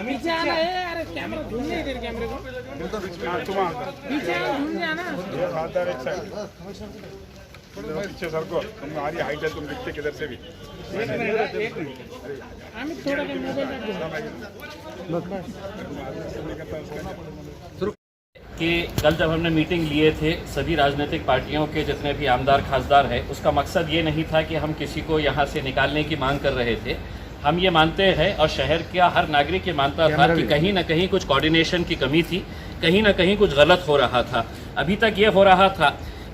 पीछे आना है, अरे कैमरा ढूंढ नहीं तेरे कैमरे को, पीछे आना पीछे सर को तुम्हारी हाइट है, तुम दिखते किधर से भी। एक मिनट अमित थोड़ा के मोबाइल कि कल जब हमने मीटिंग लिए थे सभी राजनीतिक पार्टियों के जितने भी आमदार खासदार हैं, उसका मकसद ये नहीं था कि हम किसी को यहाँ से निकालने की मांग कर रहे थे। हम ये मानते हैं और शहर का हर नागरिक ये मानता था कि कहीं ना कहीं कुछ कोऑर्डिनेशन की कमी थी, कहीं ना कहीं कुछ गलत हो रहा था। अभी तक ये हो रहा था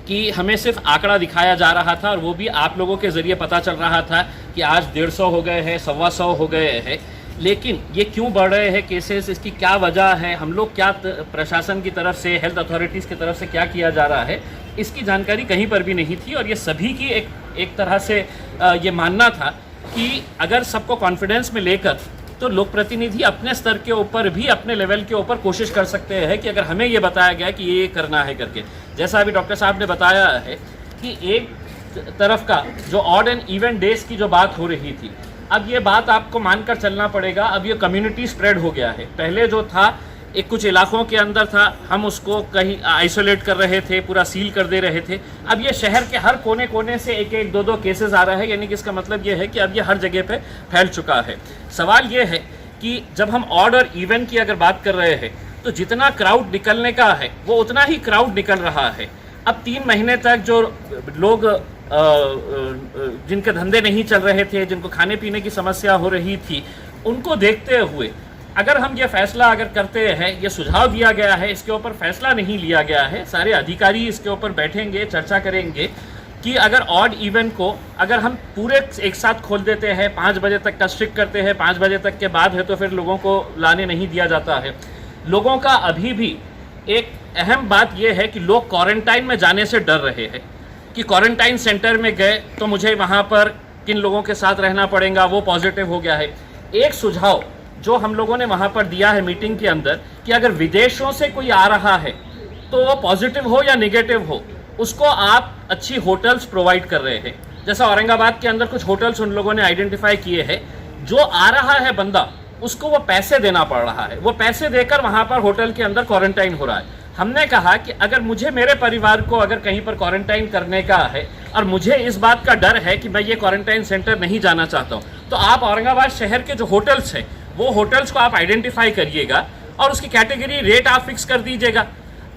कि हमें सिर्फ आंकड़ा दिखाया जा रहा था और वो भी आप लोगों के ज़रिए पता चल रहा था कि आज 150 हो गए हैं, 125 हो गए हैं। लेकिन ये क्यों बढ़ रहे हैं केसेस, इसकी क्या वजह है, हम लोग क्या प्रशासन की तरफ से, हेल्थ अथॉरिटीज़ की तरफ से क्या किया जा रहा है, इसकी जानकारी कहीं पर भी नहीं थी। और ये सभी की एक तरह से ये मानना था कि अगर सबको कॉन्फिडेंस में लेकर तो लोक प्रतिनिधि अपने स्तर के ऊपर भी, अपने लेवल के ऊपर कोशिश कर सकते हैं कि अगर हमें ये बताया गया कि ये करना है करके। जैसा अभी डॉक्टर साहब ने बताया है कि एक तरफ का जो ऑड एंड इवन डेज की जो बात हो रही थी, अब ये बात आपको मानकर चलना पड़ेगा, अब ये कम्युनिटी स्प्रेड हो गया है। पहले जो था एक कुछ इलाकों के अंदर था, हम उसको कहीं आइसोलेट कर रहे थे, पूरा सील कर दे रहे थे। अब ये शहर के हर कोने कोने से एक एक दो केसेस आ रहे हैं, यानी कि इसका मतलब ये है कि अब ये हर जगह पे फैल चुका है। सवाल ये है कि जब हम ऑड और इवन की अगर बात कर रहे हैं तो जितना क्राउड निकलने का है वो उतना ही क्राउड निकल रहा है। अब 3 महीने तक जो लोग जिनके धंधे नहीं चल रहे थे, जिनको खाने पीने की समस्या हो रही थी, उनको देखते हुए अगर हम ये फैसला अगर करते हैं, ये सुझाव दिया गया है, इसके ऊपर फैसला नहीं लिया गया है, सारे अधिकारी इसके ऊपर बैठेंगे, चर्चा करेंगे कि अगर ऑड इवन को अगर हम पूरे एक साथ खोल देते हैं, 5 बजे तक का स्ट्रिक्ट करते हैं, 5 बजे तक के बाद है तो फिर लोगों को लाने नहीं दिया जाता है। लोगों का अभी भी एक अहम बात यह है कि लोग क्वारंटाइन में जाने से डर रहे हैं कि क्वारंटाइन सेंटर में गए तो मुझे वहाँ पर किन लोगों के साथ रहना पड़ेगा, वो पॉजिटिव हो गया है। एक सुझाव जो हम लोगों ने वहाँ पर दिया है मीटिंग के अंदर कि अगर विदेशों से कोई आ रहा है तो वो पॉजिटिव हो या निगेटिव हो, उसको आप अच्छी होटल्स प्रोवाइड कर रहे हैं। जैसा औरंगाबाद के अंदर कुछ होटल्स उन लोगों ने आइडेंटिफाई किए हैं, जो आ रहा है बंदा उसको वो पैसे देना पड़ रहा है, वो पैसे देकर वहाँ पर होटल के अंदर क्वारंटाइन हो रहा है। हमने कहा कि अगर मुझे मेरे परिवार को अगर कहीं पर क्वारंटाइन करने का है और मुझे इस बात का डर है कि मैं ये क्वारंटाइन सेंटर नहीं जाना चाहता हूँ, तो आप औरंगाबाद शहर के जो होटल्स हैं वो होटल्स को आप आइडेंटिफाई करिएगा और उसकी कैटेगरी रेट आप फिक्स कर दीजिएगा।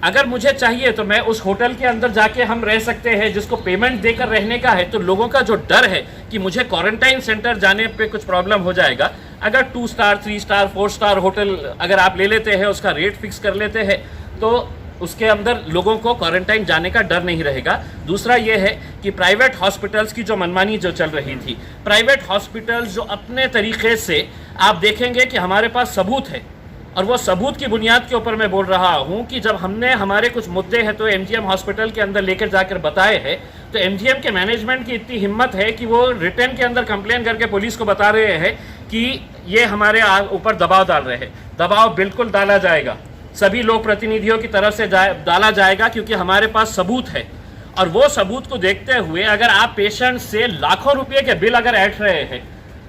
अगर मुझे चाहिए तो मैं उस होटल के अंदर जाके हम रह सकते हैं, जिसको पेमेंट देकर रहने का है। तो लोगों का जो डर है कि मुझे क्वारंटाइन सेंटर जाने पे कुछ प्रॉब्लम हो जाएगा, अगर 2 स्टार 3 स्टार 4 स्टार होटल अगर आप ले लेते हैं, उसका रेट फिक्स कर लेते हैं, तो उसके अंदर लोगों को क्वारंटाइन जाने का डर नहीं रहेगा। दूसरा ये है कि प्राइवेट हॉस्पिटल्स की जो मनमानी जो चल रही थी, प्राइवेट हॉस्पिटल्स जो अपने तरीके से आप देखेंगे कि हमारे पास सबूत है, और वो सबूत की बुनियाद के ऊपर मैं बोल रहा हूँ कि जब हमने हमारे कुछ मुद्दे हैं तो एमजीएम हॉस्पिटल के अंदर लेकर जाकर बताए हैं, तो एमजीएम के मैनेजमेंट की इतनी हिम्मत है कि वो रिटर्न के अंदर कंप्लेन करके पुलिस को बता रहे हैं कि ये हमारे ऊपर दबाव डाल रहे हैं। दबाव बिल्कुल डाला जाएगा, सभी लोक प्रतिनिधियों की तरफ से डाला जाएगा, क्योंकि हमारे पास सबूत है। और वो सबूत को देखते हुए अगर आप पेशेंट से लाखों रुपये के बिल अगर ऐंठ रहे हैं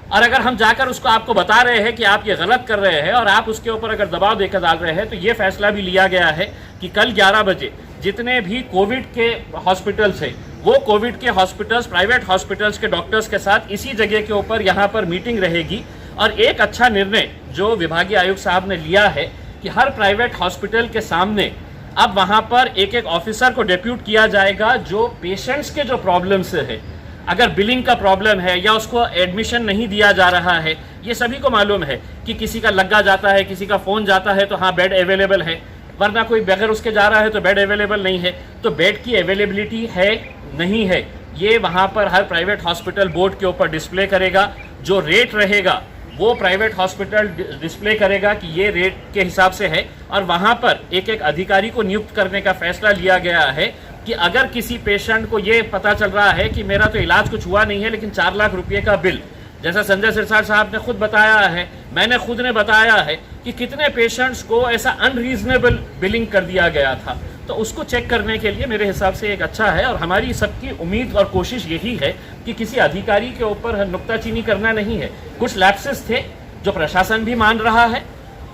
और अगर हम जाकर उसको आपको बता रहे हैं कि आप ये गलत कर रहे हैं और आप उसके ऊपर अगर दबाव देकर डाल रहे हैं, तो ये फैसला भी लिया गया है कि कल 11 बजे जितने भी कोविड के हॉस्पिटल्स हैं, वो कोविड के हॉस्पिटल्स, प्राइवेट हॉस्पिटल्स के डॉक्टर्स के साथ इसी जगह के ऊपर यहाँ पर मीटिंग रहेगी। और एक अच्छा निर्णय जो विभागीय आयुक्त साहब ने लिया है कि हर प्राइवेट हॉस्पिटल के सामने अब वहाँ पर एक एक ऑफिसर को डेप्यूट किया जाएगा, जो पेशेंट्स के जो प्रॉब्लम्स है, अगर बिलिंग का प्रॉब्लम है या उसको एडमिशन नहीं दिया जा रहा है, ये सभी को मालूम है कि किसी का लग्गा जाता है, किसी का फ़ोन जाता है तो हाँ बेड अवेलेबल है, वरना कोई बगैर उसके जा रहा है तो बेड अवेलेबल नहीं है। तो बेड की अवेलेबिलिटी है नहीं है, ये वहाँ पर हर प्राइवेट हॉस्पिटल बोर्ड के ऊपर डिस्प्ले करेगा। जो रेट रहेगा वो प्राइवेट हॉस्पिटल डिस्प्ले करेगा कि ये रेट के हिसाब से है। और वहाँ पर एक एक अधिकारी को नियुक्त करने का फैसला लिया गया है कि अगर किसी पेशेंट को ये पता चल रहा है कि मेरा तो इलाज कुछ हुआ नहीं है लेकिन 4 लाख रुपये का बिल, जैसा संजय सिरसाट साहब ने खुद बताया है, मैंने खुद ने बताया है कि कितने पेशेंट्स को ऐसा अनरीजनेबल बिलिंग कर दिया गया था, तो उसको चेक करने के लिए मेरे हिसाब से एक अच्छा है। और हमारी सबकी उम्मीद और कोशिश यही है कि किसी अधिकारी के ऊपर नुक्ताचीनी करना नहीं है। कुछ लैप्सेस थे जो प्रशासन भी मान रहा है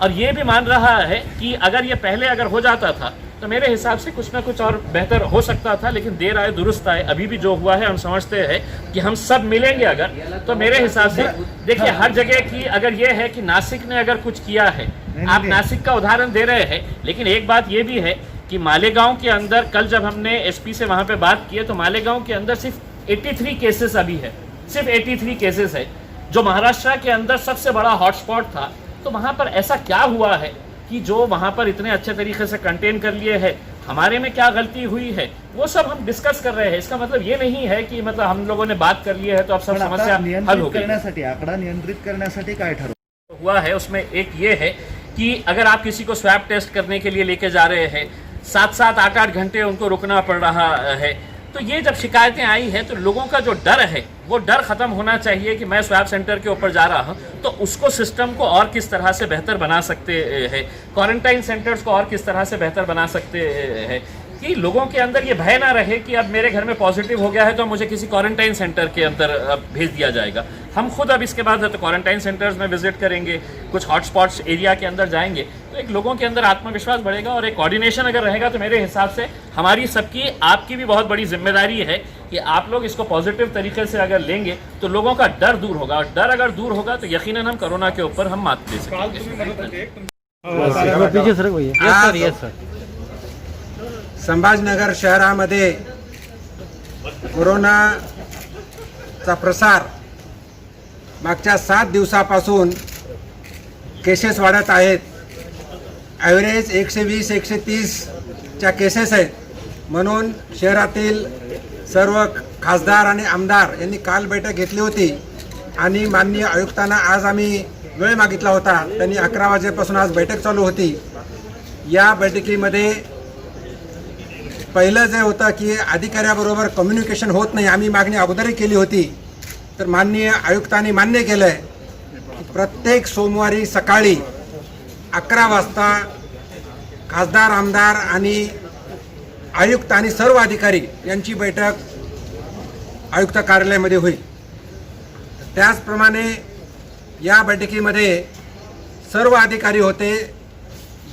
और ये भी मान रहा है कि अगर ये पहले अगर हो जाता था तो मेरे हिसाब से कुछ ना कुछ और बेहतर हो सकता था, लेकिन देर आए दुरुस्त आए। अभी भी जो हुआ है हम समझते हैं कि हम सब मिलेंगे अगर, तो मेरे हिसाब से देखिए हर जगह की अगर ये है कि नासिक ने अगर कुछ किया है, आप नासिक का उदाहरण दे रहे हैं, लेकिन एक बात ये भी है कि मालेगांव के अंदर कल जब हमने एसपी से वहाँ पे बात की है तो मालेगांव के अंदर सिर्फ 83 केसेस अभी है, सिर्फ 83 केसेस है, जो महाराष्ट्र के अंदर सबसे बड़ा हॉटस्पॉट था। तो वहाँ पर ऐसा क्या हुआ है कि जो वहाँ पर इतने अच्छे तरीके से कंटेन कर लिए है, हमारे में क्या गलती हुई है, वो सब हम डिस्कस कर रहे हैं। इसका मतलब ये नहीं है कि मतलब हम लोगों ने बात कर ली है तो अब सब समस्या हल हो गई। आकडा नियंत्रित करण्यासाठी काय ठरवलं हुआ है उसमें एक ये है कि अगर आप किसी को स्वैब टेस्ट करने के लिए लेके जा रहे हैं, 7-7, 8-8 घंटे उनको रुकना पड़ रहा है, तो ये जब शिकायतें आई हैं तो लोगों का जो डर है वो डर खत्म होना चाहिए कि मैं स्वैब सेंटर के ऊपर जा रहा हूँ तो उसको सिस्टम को और किस तरह से बेहतर बना सकते हैं, क्वारंटाइन सेंटर्स को और किस तरह से बेहतर बना सकते हैं कि लोगों के अंदर ये भय ना रहे कि अब मेरे घर में पॉजिटिव हो गया है तो मुझे किसी क्वारंटाइन सेंटर के अंदर भेज दिया जाएगा। हम खुद अब इसके बाद तो क्वारंटाइन सेंटर्स में विजिट करेंगे, कुछ हॉटस्पॉट्स एरिया के अंदर जाएंगे, तो एक लोगों के अंदर आत्मविश्वास बढ़ेगा और एक कोऑर्डिनेशन अगर रहेगा तो मेरे हिसाब से हमारी सबकी, आपकी भी बहुत बड़ी जिम्मेदारी है कि आप लोग इसको पॉजिटिव तरीके से अगर लेंगे तो लोगों का डर दूर होगा, और डर अगर दूर होगा तो यकीनन हम कोरोना के ऊपर हम मात दे सकेंगे। संभाजीनगर शहरामध्ये कोरोनाचा प्रसार मागच्या 7 दिवसापासून केसेस वाढत आहेत। ॲव्हरेज 120-130च्या केसेस आहेत। म्हणून शहरातील सर्व खासदार आणि आमदार यांनी काल बैठक घेतली होती आणि माननीय आयुक्तांना आज आम्ही वेळ मागितला होता। त्यांनी 11 वाजेपासून आज बैठक चालू होती। या बैठकीमध्ये पहिलं जे होतं की अधिकाऱ्याबरोबर कम्युनिकेशन होत नाही, आम्ही मागणी अगोदरही केली होती, तर माननीय आयुक्तांनी मान्य केलं आहे की प्रत्येक सोमवारी सकाळी 11 वाजता खासदार आमदार आणि आयुक्त आणि सर्व अधिकारी यांची बैठक आयुक्त कार्यालयामध्ये होईल। त्याचप्रमाणे या बैठकीमध्ये सर्व अधिकारी होते,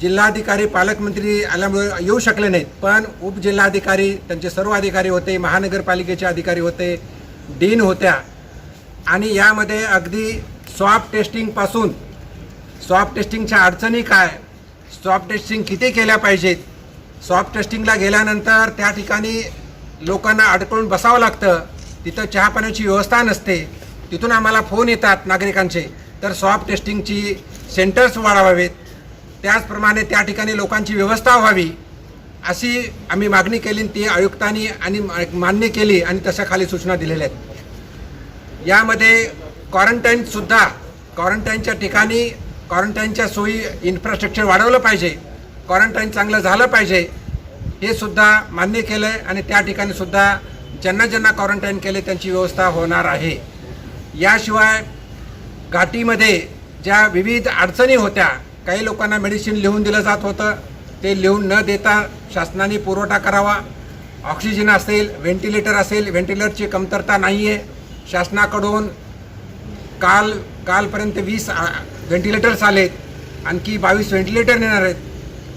जिल्हाधिकारी पालकमंत्री आल्यामुळे येऊ शकले नाहीत, पण उपजिल्हाधिकारी त्यांचे सर्व अधिकारी होते, महानगरपालिकेचे अधिकारी होते, डीन होत्या आणि यामध्ये अगदी स्वॅब टेस्टिंगपासून स्वॅब टेस्टिंगच्या अडचणी काय, स्वॅब टेस्टिंग किती केल्या पाहिजेत, स्वॅब टेस्टिंगला गेल्यानंतर त्या ठिकाणी लोकांना अडकून बसावं लागतं, तिथं चहा पाण्याची व्यवस्था नसते, तिथून आम्हाला फोन येतात नागरिकांचे, तर स्वॅब टेस्टिंगची सेंटर्स वाढवावेत, त्याचप्रमाणे त्या ठिकाणी लोकांची व्यवस्था व्हावी अशी आम्ही मागणी केली। ती आयुक्तांनी आणि मान्य केली आणि तशा खाली सूचना दिलेल्या आहेत। यामध्ये क्वारंटाईनसुद्धा, क्वारंटाईनच्या ठिकाणी क्वारंटाईनच्या सोयी, इन्फ्रास्ट्रक्चर वाढवलं पाहिजे, क्वारंटाईन चांगलं झालं पाहिजे, हे सुद्धा मान्य केलं आहे आणि त्या ठिकाणी सुद्धा ज्यांना ज्यांना क्वारंटाईन केले त्यांची व्यवस्था होणार आहे। याशिवाय घाटीमध्ये ज्या विविध अडचणी होत्या, काही लोकांना मेडिसिन लिहून दिलं जात होतं, ते लिहून न देता शासनाने पुरवठा करावा। ऑक्सिजन असेल, व्हेंटिलेटर असेल, व्हेंटिलेटरची कमतरता नाही आहे, शासनाकडून कालपर्यंत 20 व्हेंटिलेटर्स आलेत, आणखी 22 व्हेंटिलेटर येणार आहेत।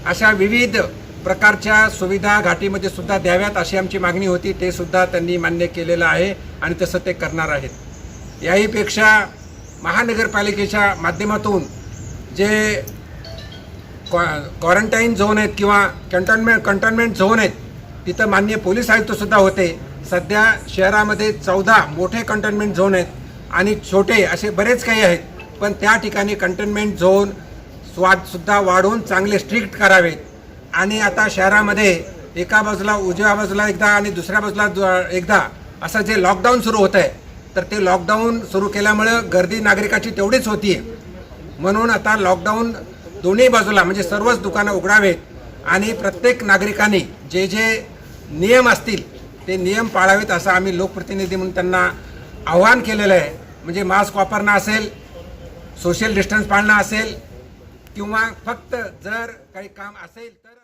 अशा विविध प्रकारच्या सुविधा घाटीमध्ये सुद्धा द्याव्यात अशी आमची मागणी होती, ते सुद्धा त्यांनी मान्य केलेलं आहे आणि तसं ते करणार आहेत। याहीपेक्षा महानगरपालिकेच्या माध्यमातून जे क्वारंटाईन झोन आहेत किंवा कंटेनमेंट झोन आहेत, तिथं माननीय पोलीस आयुक्तसुद्धा होते। सध्या शहरामध्ये 14 मोठे कंटेनमेंट झोन आहेत आणि छोटे असे बरेच काही आहेत, पण त्या ठिकाणी कंटेनमेंट झोन सुद्धा वाढवून चांगले स्ट्रिक्ट करावेत। आणि आता शहरामध्ये एका बाजूला उजव्या बाजूला एकदा आणि दुसऱ्या बाजूला एकदा असं जे लॉकडाऊन सुरू होतं आहे, तर ते लॉकडाऊन सुरू केल्यामुळं गर्दी नागरिकाची तेवढीच होती आहे। म्हणून आता लॉकडाऊन दोन्ही बाजूला म्हणजे सर्वच दुकानं उघडावेत आणि प्रत्येक नागरिकांनी जे जे नियम असतील ते नियम पाळावेत असं आम्ही लोकप्रतिनिधी म्हणून त्यांना आवाहन केलेलं आहे। म्हणजे मास्क वापरणं असेल, सोशल डिस्टन्स पाळणं असेल किंवा फक्त जर काही काम असेल तर